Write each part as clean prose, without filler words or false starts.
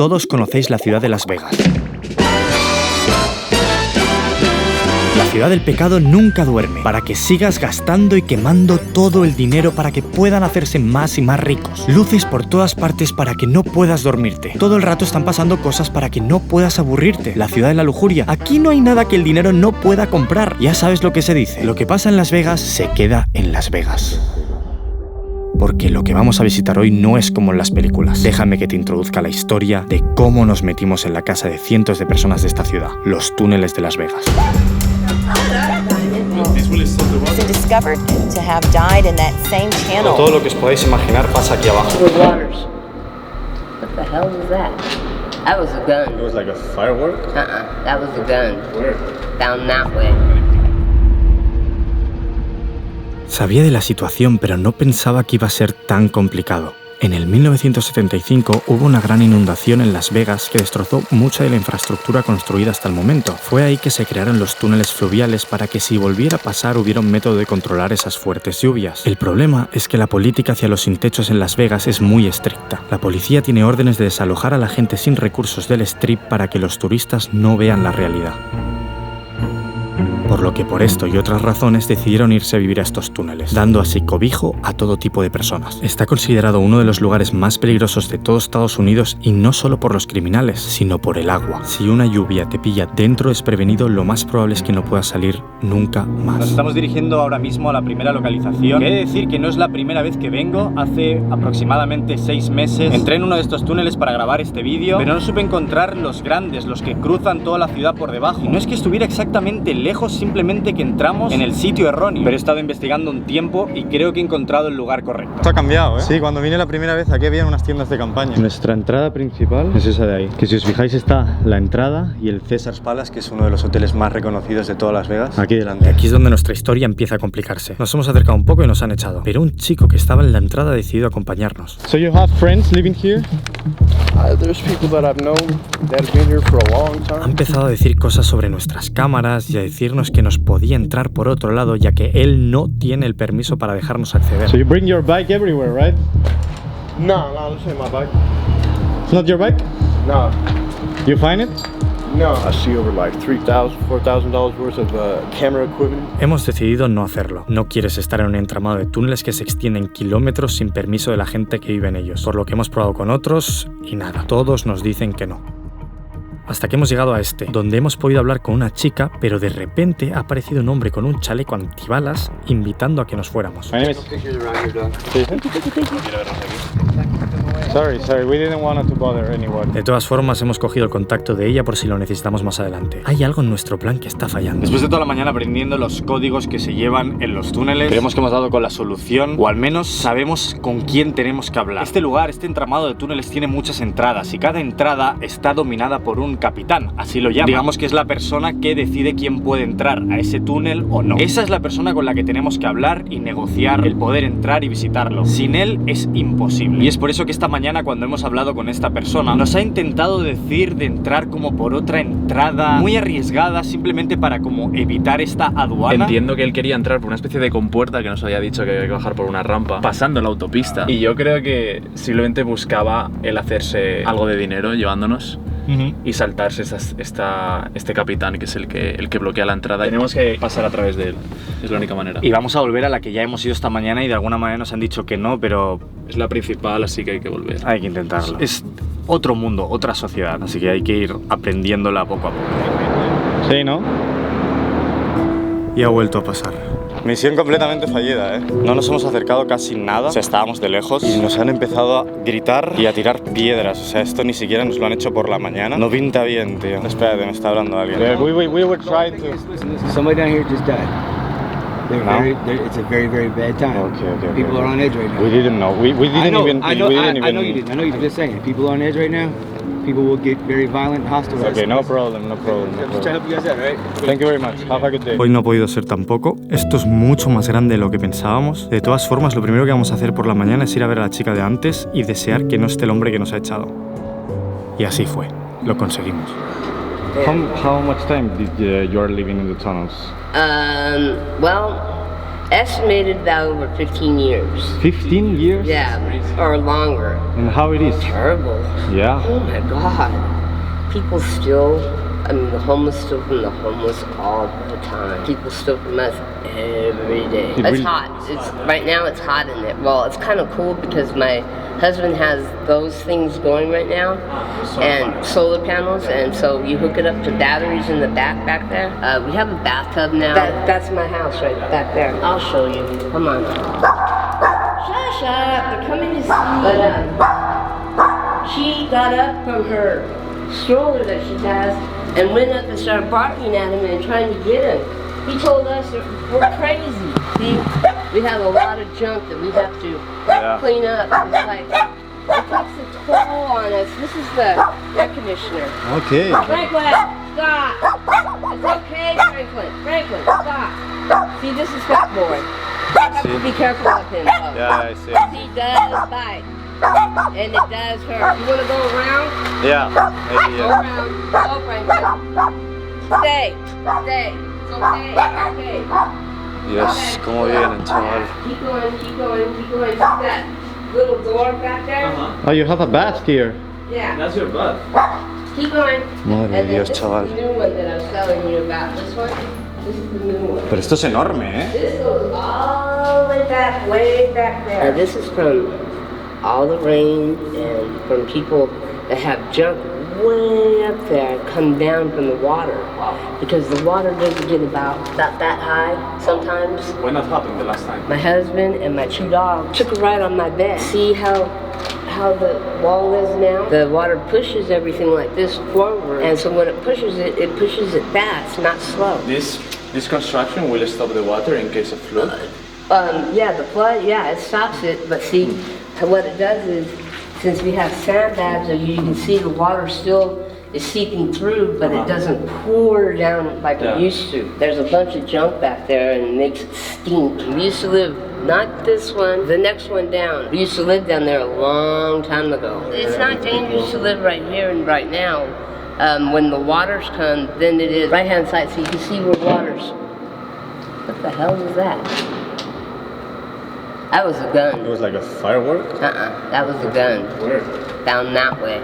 Todos conocéis la ciudad de Las Vegas. La ciudad del pecado nunca duerme, para que sigas gastando y quemando todo el dinero para que puedan hacerse más y más ricos. Luces por todas partes para que no puedas dormirte. Todo el rato están pasando cosas para que no puedas aburrirte. La ciudad de la lujuria. Aquí no hay nada que el dinero no pueda comprar. Ya sabes lo que se dice. Lo que pasa en Las Vegas se queda en Las Vegas. Porque lo que vamos a visitar hoy no es como en las películas. Déjame que te introduzca la historia de cómo nos metimos en la casa de cientos de personas de esta ciudad, los túneles de Las Vegas. Todo lo que os podáis imaginar pasa aquí abajo. That was a gun. It was like a firework? That was a gun. Where? Down that way. Sabía de la situación, pero no pensaba que iba a ser tan complicado. En el 1975 hubo una gran inundación en Las Vegas que destrozó mucha de la infraestructura construida hasta el momento. Fue ahí que se crearon los túneles fluviales para que si volviera a pasar hubiera un método de controlar esas fuertes lluvias. El problema es que la política hacia los sin techos en Las Vegas es muy estricta. La policía tiene órdenes de desalojar a la gente sin recursos del strip para que los turistas no vean la realidad. Por lo que por esto y otras razones decidieron irse a vivir a estos túneles, dando así cobijo a todo tipo de personas. Está considerado uno de los lugares más peligrosos de todo Estados Unidos y no solo por los criminales, sino por el agua. Si una lluvia te pilla dentro desprevenido, lo más probable es que no puedas salir nunca más. Nos estamos dirigiendo ahora mismo a la primera localización. He de decir que no es la primera vez que vengo. Hace aproximadamente 6 meses entré en uno de estos túneles para grabar este vídeo, pero no supe encontrar los grandes, los que cruzan toda la ciudad por debajo. Y no es que estuviera exactamente lejos, simplemente que entramos en el sitio erróneo. Pero he estado investigando un tiempo y creo que he encontrado el lugar correcto. Esto ha cambiado, ¿eh? Sí, cuando vine la primera vez aquí había unas tiendas de campaña. Nuestra entrada principal es esa de ahí. Que si os fijáis está la entrada y el Caesars Palace, que es uno de los hoteles más reconocidos de todas Las Vegas. Aquí delante. Aquí es donde nuestra historia empieza a complicarse. Nos hemos acercado un poco y nos han echado. Pero un chico que estaba en la entrada ha decidido acompañarnos. So you have friends living here? There's people that I've known that have been here for a long time. Ha empezado a decir cosas sobre nuestras cámaras y a decirnos que nos podía entrar por otro lado, ya que él no tiene el permiso para dejarnos acceder. So you bring your bike everywhere, right? No, this ain't my bike. It's not your bike? No, You find it? no. I see over like $3,000, $4,000 worth of camera equipment. Hemos decidido no hacerlo. No quieres estar en un entramado de túneles que se extienden kilómetros sin permiso de la gente que vive en ellos. Por lo que hemos probado con otros y nada, todos nos dicen que no. Hasta que hemos llegado a este, donde hemos podido hablar con una chica, pero de repente ha aparecido un hombre con un chaleco antibalas invitando a que nos fuéramos. My name is... Pictures around here, Doug. Sorry, we didn't want to bother anyone. De todas formas, hemos cogido el contacto de ella por si lo necesitamos más adelante. Hay algo en nuestro plan que está fallando. Después de toda la mañana aprendiendo los códigos que se llevan en los túneles, creemos que hemos dado con la solución, o al menos sabemos con quién tenemos que hablar. Este lugar, este entramado de túneles tiene muchas entradas y cada entrada está dominada por un capitán, así lo llaman. Digamos que es la persona que decide quién puede entrar a ese túnel o no. Esa es la persona con la que tenemos que hablar y negociar el poder entrar y visitarlo. Sin él es imposible. Y es por eso que esta mañana, cuando hemos hablado con esta persona, nos ha intentado decir de entrar como por otra entrada muy arriesgada, simplemente para como evitar esta aduana. Entiendo que él quería entrar por una especie de compuerta que nos había dicho que había que bajar por una rampa, pasando la autopista. Y yo creo que simplemente buscaba el hacerse algo de dinero llevándonos y saltarse este capitán, que es el que bloquea la entrada. Tenemos que pasar a través de él, es la única manera. Y vamos a volver a la que ya hemos ido esta mañana y de alguna manera nos han dicho que no, pero Es la principal, así que hay que volver. hay que intentarlo. Es otro mundo, otra sociedad, así que hay que ir aprendiéndola poco a poco. Sí, ¿no? Y ha vuelto a pasar. Misión completamente fallida, ¿eh? No nos hemos acercado casi nada, o sea, estábamos de lejos y nos han empezado a gritar y a tirar piedras. O sea, esto ni siquiera nos lo han hecho por la mañana. No pinta bien, tío. Espérate, me está hablando alguien. We were trying to... Somebody down here just died. It's a very, very bad time. Okay. People are on edge right now. We didn't know. We didn't even... I know you didn't. I know you didn't. Just saying. People are on edge right now. People will get very violent, hostile. Okay, no problem. Just trying to help you guys out, right? Thank you very much. Have a good day. Hoy no ha podido ser tampoco. Esto es mucho más grande de lo que pensábamos. De todas formas, lo primero que vamos a hacer por la mañana es ir a ver a la chica de antes y desear que no esté el hombre que nos ha echado. Y así fue. Lo conseguimos. How much time did you are living in the tunnels? Well, estimated about over 15 years. 15 years? Yeah, or longer. And how it is? Terrible. Yeah. Oh my God. People still, I mean, the homeless steal from the homeless all the time. People steal from us every day. It's really- hot. Right now it's hot in it. Well, it's kind of cool because my husband has those things going right now and solar panels, and so you hook it up to batteries in the back there. We have a bathtub now. That's my house right back there. I'll show you. Come on. Shut up. They're coming to see you. But she got up from her stroller that she has and went up and started barking at him and trying to get him. He told us that we're crazy. See, we have a lot of junk that we have to clean up. It's like, it takes a toll on us. This is the air conditioner. Okay. Franklin, stop. It's okay, Franklin. Franklin, stop. See, this is Fat Boy. I have to be careful of him. Though. Yeah, I see. He does bite. And it does hurt. You want to go around? Yeah. Maybe, Go around. Go, Franklin. Stay. Stay. It's okay. It's okay. Dios, cómo vienen, chaval. Keep going, keep going, keep going. See that little door back there? Oh, you have a bath here. Yeah. That's your butt. Keep going. Madre And then Dios, this chaval. is the new one that I was telling you about. This one. This is the new one. Pero esto es enorme, ¿eh? This goes all the way back there. This is from all the rain and from people that have junk way up there come down from the water. Because the water doesn't get about that high sometimes. When that happened the last time? My husband and my 2 dogs took a ride on my bed. See how the wall is now? The water pushes everything like this forward. And so when it pushes it fast, not slow. This construction will stop the water in case of flood? Yeah, the flood, yeah, it stops it, but see, what it does is, since we have sandbags, you can see the water still is seeping through, but it doesn't pour down like it used to. There's a bunch of junk back there and it makes it stink. We used to live, not this one, the next one down. We used to live down there a long time ago. It's not dangerous to live right here and right now. When the waters come, then it is right-hand side, so you can see where waters. What the hell was that? That was a gun. It was like a firework. That was a gun. Where? Down that way.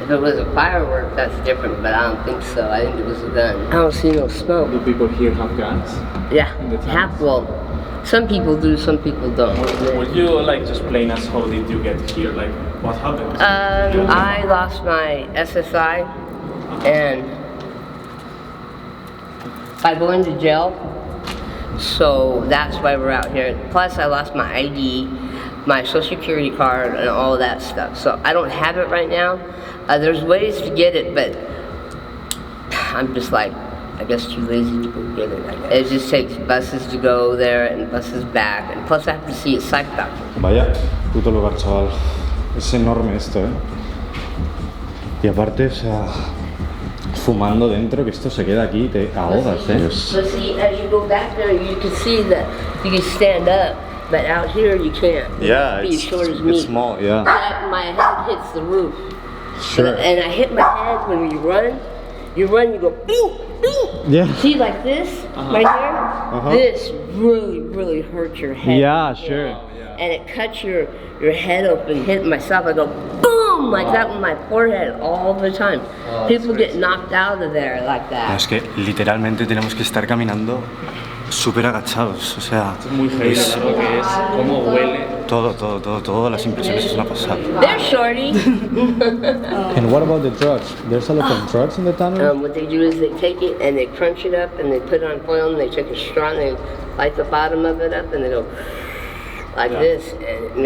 If it was a firework, that's different, but I don't think so. I think it was a gun. I don't see no smoke. Do people here have guns? Yeah, In the tunnels? well, some people do, some people don't. Would you like to explain us how did you get here? Like what happened? I lost my SSI and by going to jail, so that's why we're out here. Plus I lost my ID, my social security card and all of that stuff. So I don't have it right now. There's ways to get it, but I'm just like, I guess too lazy to go get it. It just takes buses to go there and buses back, and plus I have to see a psych doctor. Vaya puto lugar, chaval. Es enorme esto, ¿eh? Y aparte, o sea, fumando dentro, que esto se queda aquí y te ahogas, ¿eh? But see, as you go back there, you can see that you can stand up, but out here you can't. You Yeah, have to be as short as me. it's small, yeah. My head hits the roof. Sure. And I hit my head when you run, you go boom, boom. Yeah. See, like this, right here? This really hurts your head. Yeah, sure. And it cuts your head open. Hit myself, I go boom, like that with my forehead all the time. People get knocked out of there like that. Es que literalmente tenemos que estar caminando súper agachados, o sea, Muy heavy lo que es, cómo huele. todas las impresiones es una pasada. They're shorty. And what about the drugs? There's a lot of drugs in the tunnel? What they do is they take it and they crunch it up and they put it on foil and they take a straw and they light the bottom of it up and they go like this, and it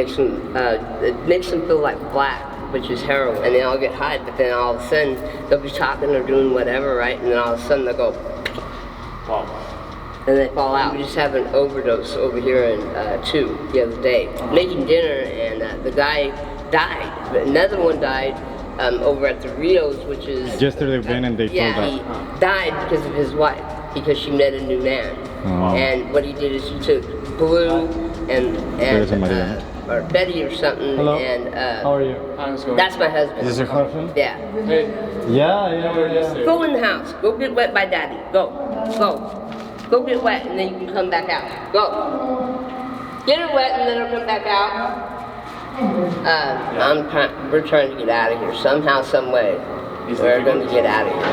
makes them feel like black, which is heroin, and they all get high. But then all of a sudden they'll be talking or doing whatever, right? And then all of a sudden they'll go, Wow. and they fall out. We just had an overdose over here in 2 the other day, making dinner, and the guy died. But another one died over at the Rios, which is Yesterday when and they told yeah, us. he died because of his wife, because she met a new man. Oh. And what he did is he took Blue and or Betty or something. Hello. And How are you? that's my husband. Is your husband? Yeah. Yeah. Go in the house. Go get wet by Daddy. Go. Go get wet, and then you can come back out. Go. Get her wet, and then it'll come back out. We're trying to get out of here somehow, some way. We're going to get out of here.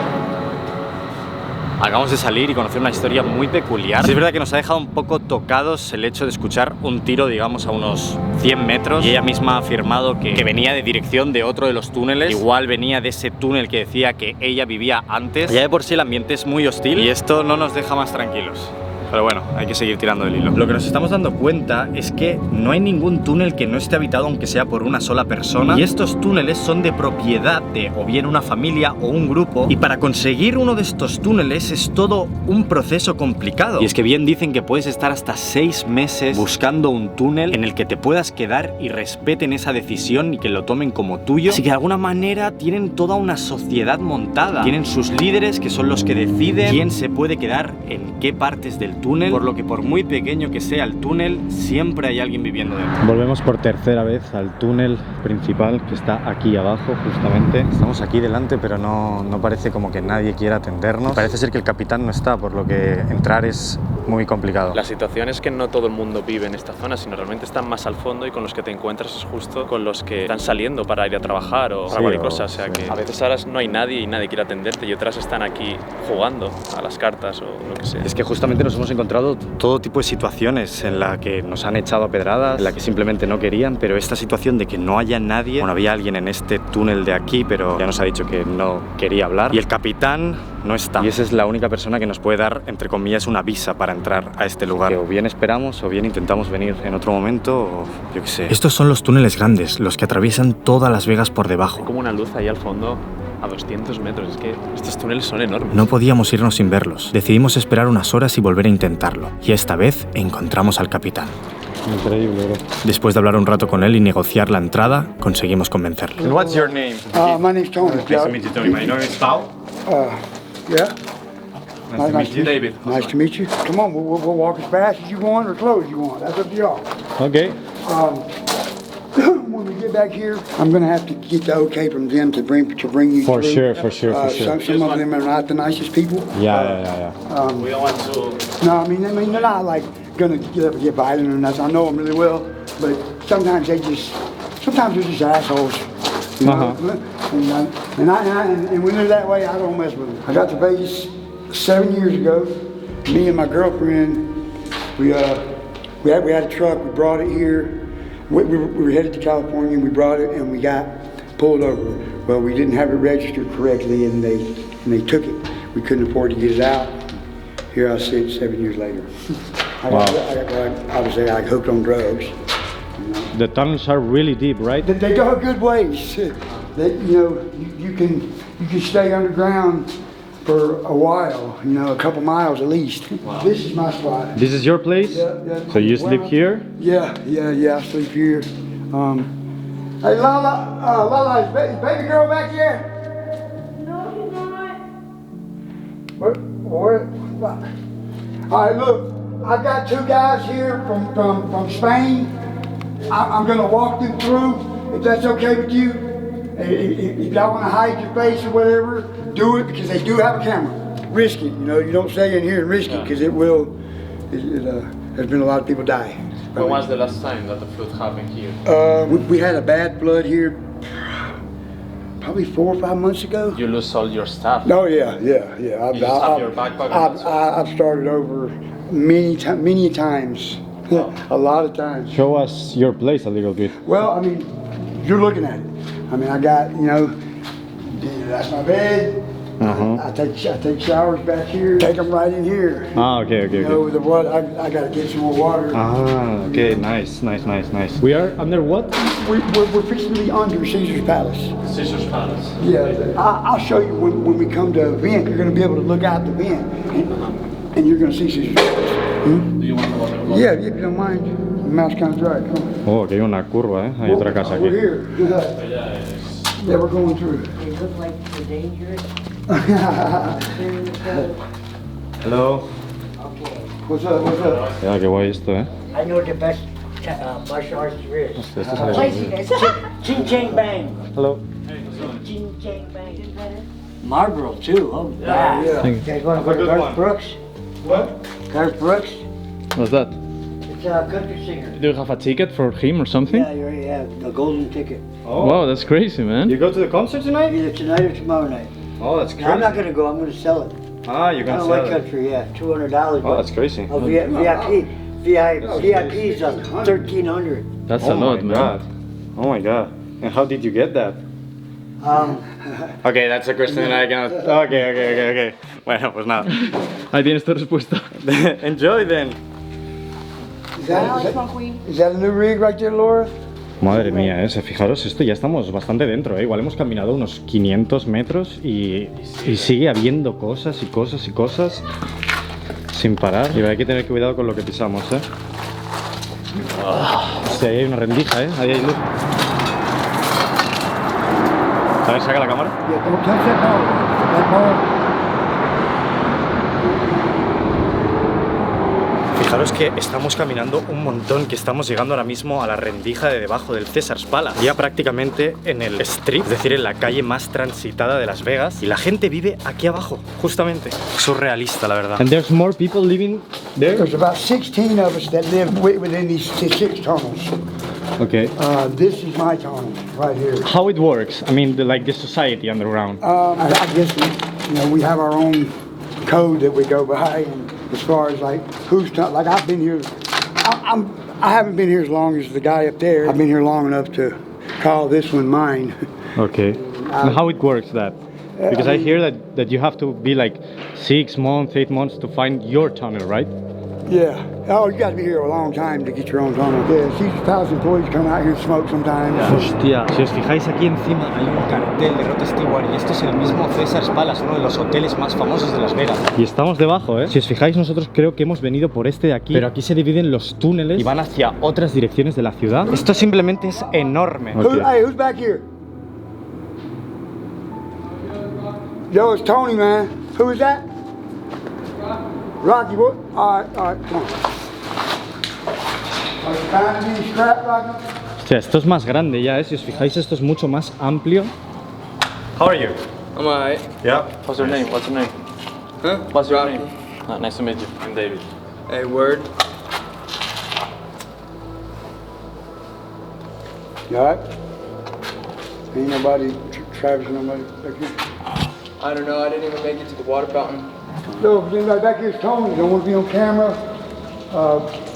Acabamos de salir y conocer una historia muy peculiar. Sí, es verdad que nos ha dejado un poco tocados el hecho de escuchar un tiro, digamos, a unos 100 metros. Y ella misma ha afirmado que venía de dirección de otro de los túneles. Igual venía de ese túnel que decía que ella vivía antes. Ya de por sí el ambiente es muy hostil y esto no nos deja más tranquilos. Pero bueno, hay que seguir tirando del hilo. Lo que nos estamos dando cuenta es que no hay ningún túnel que no esté habitado, aunque sea por una sola persona. Y estos túneles son de propiedad de o bien una familia o un grupo. Y para conseguir uno de estos túneles es todo un proceso complicado. Y es que bien dicen que puedes estar hasta 6 meses buscando un túnel en el que te puedas quedar y respeten esa decisión y que lo tomen como tuyo. Así que de alguna manera tienen toda una sociedad montada. Tienen sus líderes que son los que deciden quién se puede quedar en qué partes del túnel, por lo que por muy pequeño que sea el túnel, siempre hay alguien viviendo dentro. Volvemos por tercera vez al túnel principal que está aquí abajo, justamente. Estamos aquí delante, pero no parece como que nadie quiera atendernos. Parece ser que el capitán no está, por lo que entrar es muy complicado. La situación es que no todo el mundo vive en esta zona, sino realmente están más al fondo y con los que te encuentras es justo con los que están saliendo para ir a trabajar o para cualquier cosa. O sea que a veces ahora no hay nadie y nadie quiere atenderte y otras están aquí jugando a las cartas o lo que sea. Es que justamente nos hemos encontrado todo tipo de situaciones en la que nos han echado a pedradas, en la que simplemente no querían, pero esta situación de que no haya nadie, bueno, había alguien en este túnel de aquí, pero ya nos ha dicho que no quería hablar, y el capitán no está. Y esa es la única persona que nos puede dar, entre comillas, una visa para entrar a este lugar. Que o bien esperamos o bien intentamos venir en otro momento, o yo qué sé. Estos son los túneles grandes, los que atraviesan todas Las Vegas por debajo. Hay como una luz ahí al fondo a 200 metros, es que estos túneles son enormes. No podíamos irnos sin verlos. Decidimos esperar unas horas y volver a intentarlo. Y esta vez encontramos al capitán. Increíble, bro. Después de hablar un rato con él y negociar la entrada, conseguimos convencerle. And what's your name? My name's Tony. Nice to meet you, Tony. My name is Pau. Yeah. Nice to meet you, David. Nice to meet you. Come on, we'll walk as fast as you want or slow as you want. That's up to y'all. Okay. When we get back here, I'm going to have to get the okay from them to bring you For through. sure. Some of them are not the nicest people. Yeah. We don't want to... No, I mean they're not like going to get up and get violent or nothing. I know them really well, but sometimes they're just assholes. You know? And when they're that way, I don't mess with them. I got to Vegas 7 years ago. Me and my girlfriend, we had a truck. We brought it here. We were headed to California. We brought it and we got pulled over. Well, we didn't have it registered correctly, and they took it. We couldn't afford to get it out. Here I sit 7 years later. I was like hooked on drugs. You know? The tunnels are really deep, right? They go a good ways. You can stay underground for a while, a couple miles at least. Wow. This is my spot. This is your place? Yeah. So you sleep here? Yeah, I sleep here. Hey, Lala, is baby girl back here? No, she's not. Where? All right, look, I got 2 guys here from Spain. I'm gonna walk them through, if that's okay with you. If y'all wanna hide your face or whatever, do it, because they do have a camera. Risk it, you don't stay in here and risk it, because there's been a lot of people die. When was the last time that the flood happened here? We had a bad flood here probably 4 or 5 months ago. You lose all your stuff. Oh yeah. You just have your backpack. I've started over many times, a lot of times. Show us your place a little bit. Well, I mean, you're looking at it. I mean, I got, that's my bed. I take showers back here. Take them right in here. Okay. With the water, I gotta get some more water. Okay, nice. We are under what? We're fixing to be under Caesar's Palace. Caesar's Palace. Yeah, I'll show you when we come to a vent. You're gonna be able to look out the vent, and you're gonna see Caesar's Palace. Do you want to water? Yeah, if you don't mind. The mouth's kind of dry. Come on. Oh, que hay una curva, ¿eh? Hay otra casa aquí. We're here. Yeah, we're going through. They look like they're dangerous. Hello. Okay. What's up? Ya, qué guay esto, ¿eh? I know the best martial arts there is. Esto es Places. Ching Chang Bang. Hello. Ching Chang Bang. Marlboro too. Oh, yeah. Yeah. You guys want to go to Garth Brooks? What? Garth Brooks? What's that? He's a country singer. Do you have a ticket for him or something? Yeah, you already have the golden ticket. Wow, that's crazy, man. You go to the concert tonight? Either tonight or tomorrow night. Oh, that's crazy. No, I'm not gonna go. I'm gonna sell it. Ah, you're I gonna don't sell like it. country. Yeah, $200. Oh, that's crazy. VIP is $1,300. That's a lot, man. God. Oh my god. And how did you get that? Okay, that's a question that I cannot. Okay. Bueno, pues nada. Ahí tienes tu respuesta. Enjoy then. Is that a new rig right there, Laura? Madre mía, fijaros, esto ya estamos bastante dentro, Igual hemos caminado unos 500 metros y sigue habiendo cosas y cosas y cosas sin parar. Y hay que tener cuidado con lo que pisamos, Sí, ahí hay una rendija, Ahí hay luz. A ver, saca la cámara. Yeah, don't touch that ball. That ball. Fijaros que estamos caminando un montón, que estamos llegando ahora mismo a la rendija de debajo del Caesars Palace, ya prácticamente en el strip, es decir, en la calle más transitada de Las Vegas, y la gente vive aquí abajo, justamente. Surrealista, la verdad. And there's more people living there? There's about 16 of us that live within these 6 tunnels. Okay. This is my tunnel right here. How it works? I mean, like the society underground. I guess we have our own code that we go by, and as far as like like I've been here, I haven't been here as long as the guy up there. I've been here long enough to call this one mine. Okay. And how it works that? Because I hear that you have to be like 6 months, 8 months to find your tunnel, right? Yeah. Oh, you got to be here a long time to get your own tunnel. Yeah, 6,000 employees come out here and smoke sometimes. Hostia, si os fijáis aquí encima hay un cartel de Rod Stewart y esto es el mismo Caesars Palace, uno de los hoteles más famosos de Las Vegas. Y estamos debajo, Si os fijáis, nosotros creo que hemos venido por este de aquí, pero aquí se dividen los túneles y van hacia otras direcciones de la ciudad. Esto simplemente es enorme. Okay. Hey, who's back here? Yo, it's Tony, man. Who is that? Rocky, what? All right, come on. Are you finding any scrap, Rocky? Hostia, esto es más grande ya, Si os fijáis, esto es mucho más amplio. How are you? I'm alright. Yeah. What's your name? Huh? What's your name? Nice to meet you. I'm David. Hey, word. You all right? Ain't nobody, Travis, nobody back here? I don't know. I didn't even make it to the water fountain. No, if anybody back here is Tony. Don't want to be on camera.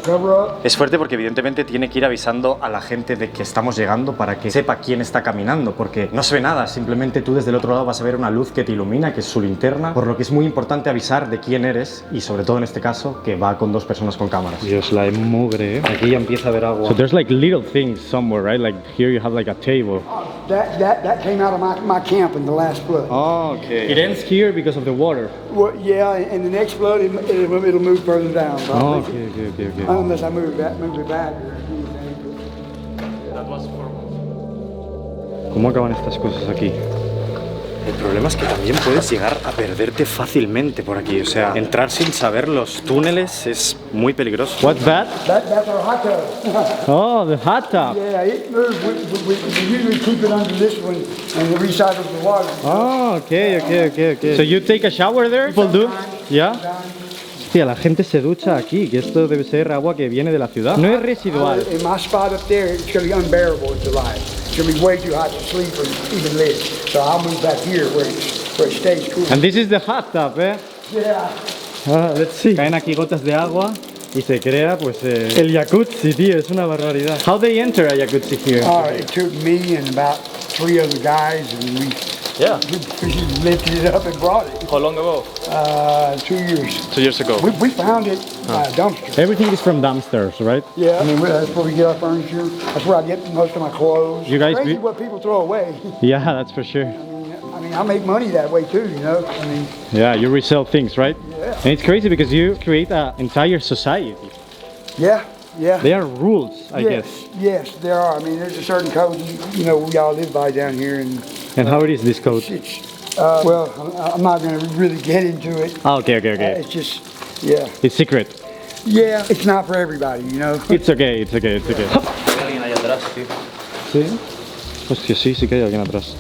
Cover up. Es fuerte porque evidentemente tiene que ir avisando a la gente de que estamos llegando para que sepa quién está caminando, porque no se ve nada, simplemente tú desde el otro lado vas a ver una luz que te ilumina, que es su linterna, por lo que es muy importante avisar de quién eres y sobre todo en este caso que va con 2 personas con cámaras. Dios, la mugre, Aquí ya empieza a haber agua. So there's like little things somewhere, right? Like here you have like a table. That came out of my camp in the last flood. Oh, okay. It ends here because of the water. Well, yeah, and the next flood it'll move further down. Oh, okay. Unless I move it back or anything. ¿Cómo acaban estas cosas aquí? El problema es que también puedes llegar a perderte fácilmente por aquí. O sea, entrar sin saber los túneles es muy peligroso. What's that? That's our hot tub. Oh, the hot tub. Yeah, it moves. We usually keep it under this one and we recycle the water. Oh, okay. So you take a shower there? People do? Yeah? Hostia, la gente se ducha aquí, que esto debe ser agua que viene de la ciudad. No es residual. In my spot up there, it's going to be unbearable in July. It's going to be way too hot to sleep or even live. So I'll move back here where it stays cool. And this is the hot tub, Yeah. Let's see. Caen aquí gotas de agua y se crea pues el jacuzzi, tío, es una barbaridad. How they enter a jacuzzi here? It took me and about 3 other guys and we lifted it up and brought it. How long ago? 2 years. 2 years ago. We found it by a dumpster. Everything is from dumpsters, right? Yeah, I mean, that's where we get our furniture. That's where I get most of my clothes. You guys Crazy what people throw away. Yeah, that's for sure. I mean, I make money that way too, I mean. Yeah, you resell things, right? Yeah. And it's crazy because you create an entire society. Yeah. There are rules, I guess. Yes, there are. I mean, there's a certain code, we all live by down here. And how it is this code? Well, I'm not going to really get into it. Okay. It's just, yeah. It's secret. Yeah, it's not for everybody, It's okay. Hay alguien ahí atrás, tío. ¿Sí? Hostia, sí que hay alguien atrás.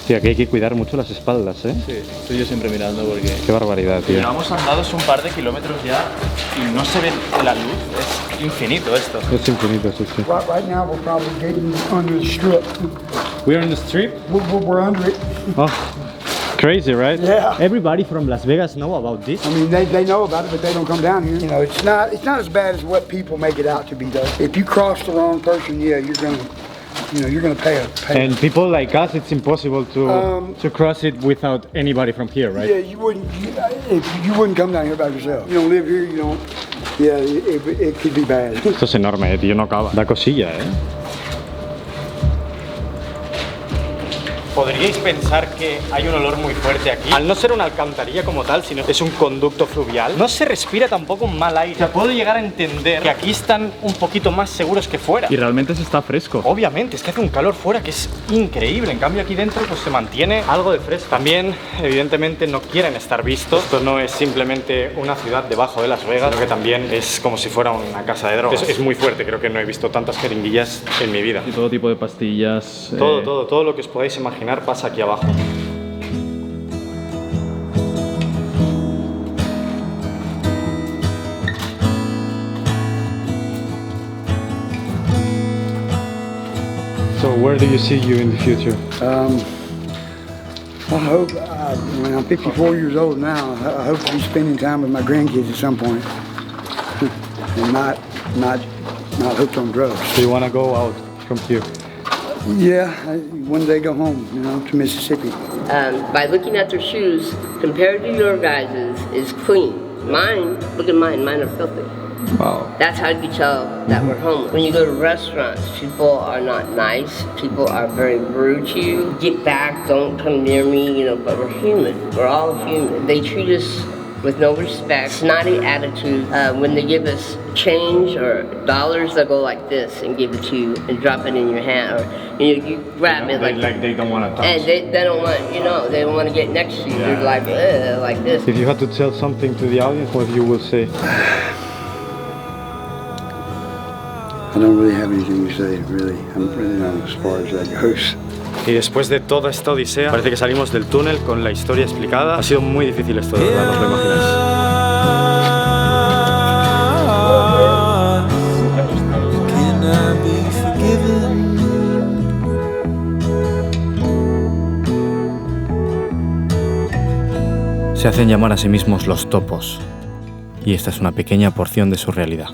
Hostia, que hay que cuidar mucho las espaldas, ¿eh? Sí, estoy yo siempre mirando porque... Qué barbaridad, tío. Llevamos andados un par de kilómetros ya y no se ve la luz, es infinito esto. Es infinito, sí, sí. Right now, we're probably getting under the strip. We're on the strip? We're under it. Oh, crazy, right? Yeah. Everybody from Las Vegas know about this? I mean, they know about it, but they don't come down here. You know, it's not as bad as what people make it out to be, though. If you cross the wrong person, yeah, you're gonna pay. And people like us, it's impossible to cross it without anybody from here, right? Yeah, you wouldn't come down here by yourself. You don't live here, you don't. Yeah, it could be bad. Esto es enorme, tío, no acaba. Da cosilla, Podríais pensar que hay un olor muy fuerte aquí. Al no ser una alcantarilla como tal, sino es un conducto fluvial, no se respira tampoco un mal aire. O sea, puedo llegar a entender que aquí están un poquito más seguros que fuera. Y realmente se está fresco. Obviamente, es que hace un calor fuera que es increíble. En cambio aquí dentro pues se mantiene algo de fresco. También, evidentemente, no quieren estar vistos. Esto no es simplemente una ciudad debajo de Las Vegas, sino que también es como si fuera una casa de drogas. Es muy fuerte, creo que no he visto tantas jeringuillas en mi vida. Y todo tipo de pastillas. Todo lo que os podáis imaginar pasa aquí abajo. So where do you see you in the future? I hope, when I'm 54 years old now, I hope to be spending time with my grandkids at some point, and not hooked on drugs. Do you want to go out from here? Yeah, one day go home, to Mississippi. By looking at their shoes, compared to your guys's, is clean. Mine, look at mine are filthy. Wow. That's how you tell that we're homeless. When you go to restaurants, people are not nice. People are very rude to you. Get back, don't come near me, but we're human. We're all human. They treat us with no respect, snotty attitude. When they give us change or dollars, they'll go like this and give it to you and drop it in your hand. Or you grab it like they don't want to touch. And they don't want, they don't want to get next to you. They're like this. If you had to tell something to the audience, what you will say? I don't really have anything to say, really. I'm really not as far as that goes. Y después de toda esta odisea, parece que salimos del túnel con la historia explicada. Ha sido muy difícil esto, de verdad, no os lo imagináis. Se hacen llamar a sí mismos los topos, y esta es una pequeña porción de su realidad.